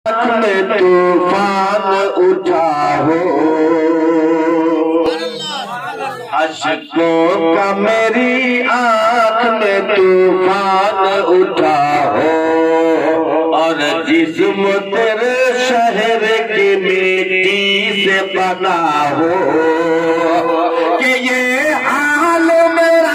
में तूफान उठा हो, अश्कों का मेरी आँख में तूफान उठा हो, और जिस्म तेरे शहर की मिट्टी से बना हो, कि ये हाल मेरा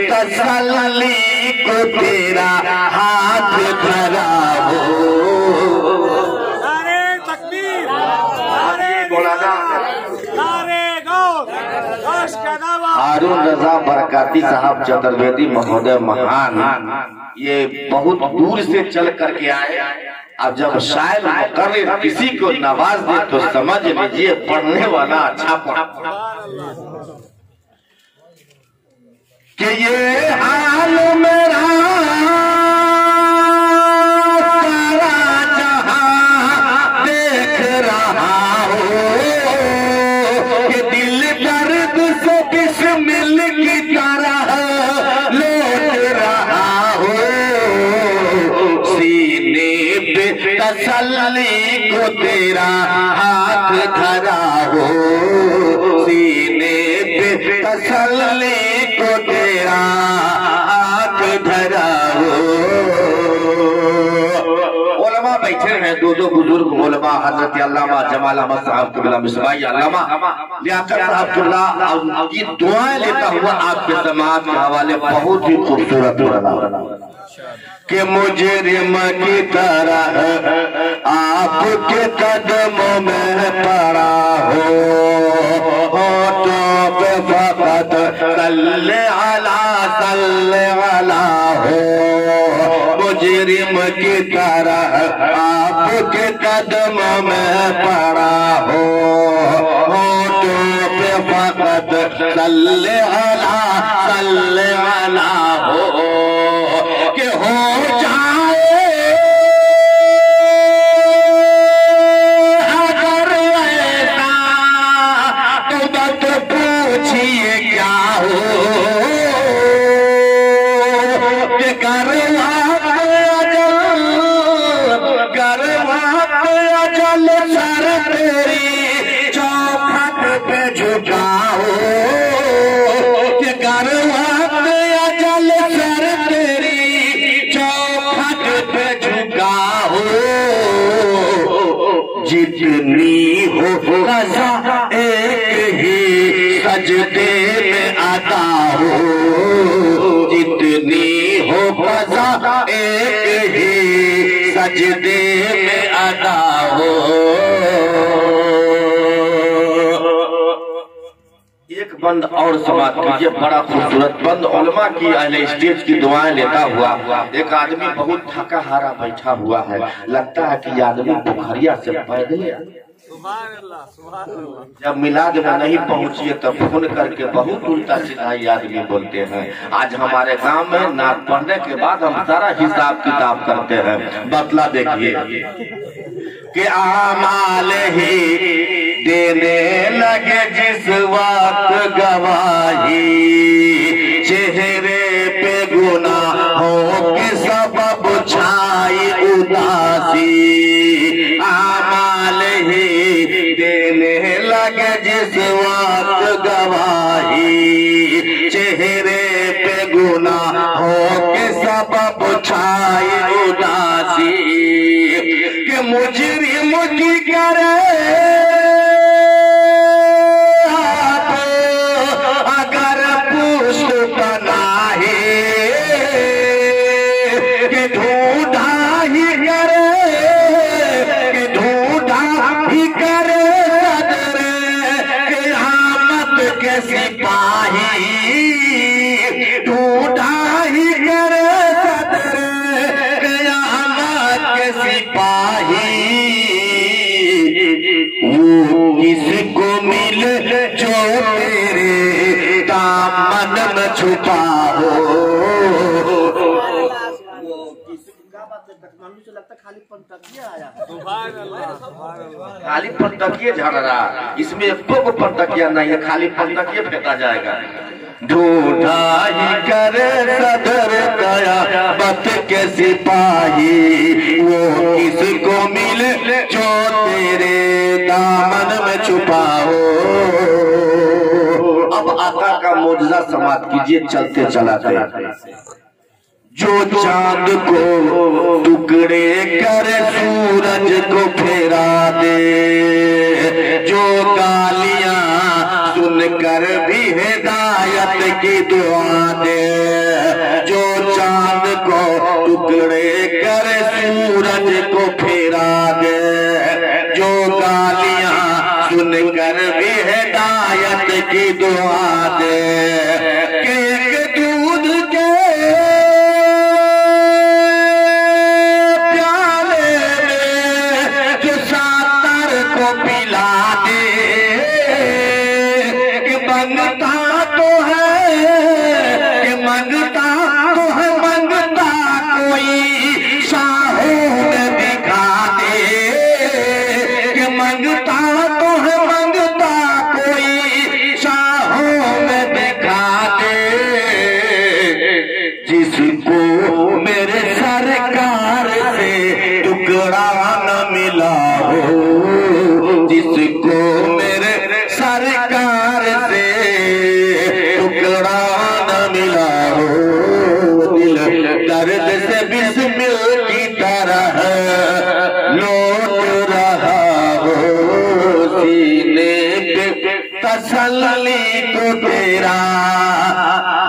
तसल्ली को तेरा हाथ धरा हो। नारे तकबीर, नारे गौर, हारून रजा बरकाती साहब चतुर्वेदी महोदय महान, ये बहुत दूर से चल करके आए। अब जब शायर मुकर्रिर किसी को नवाज दे तो समझ लीजिए पढ़ने वाला अच्छा पढ़ा। कि ये हाल मेरा सारा जहां देख रहा हो, कि दिल दर्द से बिस्मिल की तरह लौट रहा हो, सीने पे तसल्ली को तेरा हाथ धरा हो, सीने पे तसल्ली को तेरा हाथ धरा हो। उलमा बैठे हैं, दो बुजुर्ग उलमा, हजरत अल्लामा जमाल अहमद साहब क़िबला मिसबाई, अल्लामा लियाकत साहब क़िबला, की दुआएं लेता हुआ आपके समाज के हवाले बहुत ही खूबसूरत बना कि मुजरिम की तरह आपके कदमों में पड़ा हो, फकत सल्ले अला हो, मुजरिम की तरह आपके कदमों में पड़ा हो, फकत सल्ले अला हो, कि हो जाए अगर ऐसा तो मत पूछिए क्या हो, कि करवा अजल सर तेरी चौखट पे झुकाओ, कि करवा अजल सर तेरी चौखट पे झुकाओ, जितनी हो रज़ा एक ही सजदे में अदा हो, जितनी हो रज़ा एक ही सजदे में अदा हो। एक बंद और समाप्त कीजिए, बड़ा खूबसूरत बंद उलमा की अहले स्टेज की दुआएं लेता हुआ। एक आदमी बहुत थका हारा बैठा हुआ है, लगता है कि आदमी बुखारिया से पैदल। जब मिलाद में नहीं पहुंचिए तब फोन करके बहुत उल्टा सीधा आदमी बोलते हैं। आज हमारे गांव में नात पढ़ने के बाद हम सारा हिसाब किताब करते हैं। बतला देखिए कि आमाल ही देने लगे जिस वक्त गवाही, चेहरे पे गुनाहों के सबब छाई उदासी, आमाल ही देने लगे जिस वक्त गवाही, चेहरे पे गुनाहों के सबब छाई उदासी, कि मुजरिम की करे अगर पुष्ट पनाहे, कि ढूंढा ही करे, कि ढूंढा ही करे सदरे क़यामत के सिपाही, ढूंढा ही छुपा हो। काठमांडू से लगता खाली पंतकिया आया। खाली पंतकिया झड़ रहा, इसमें एक दो पंतकिया नहीं है, खाली पंतकिया फेंका जाएगा। ढूंढा ही करे सदर कयामत के सिपाही, वो किसको मिले जो तेरे दामन में छुपा हो। अब आका का मौजज़ा समाप्त कीजिए, चलते चलाते। जो चांद को टुकड़े कर सूरज को फेरा दे, जो गालियां सुनकर भी हिदायत की दुआ दे, जो चांद को टुकड़े कर सूरज को फेरा दे, जो गालियां सुनकर भी हिदायत की दुआ दे। दूध के पिला दे, कि मंगता तो है, कि मंगता तो है, मंगता कोई शाहों में दिखा दे, कि मंगता तो है, मंगता कोई शाहों में दिखा दे। जिसको मेरे सरकार से टुकड़ा न मिला हो, जिसको मेरे सरकार से टुकड़ा न मिला हो, दिल दर्द से बिस्मिल की तरह लौट रहा हो, सीने पे तसल्ली को तेरा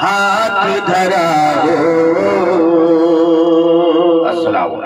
हाथ धरा हो। अस्सलाम।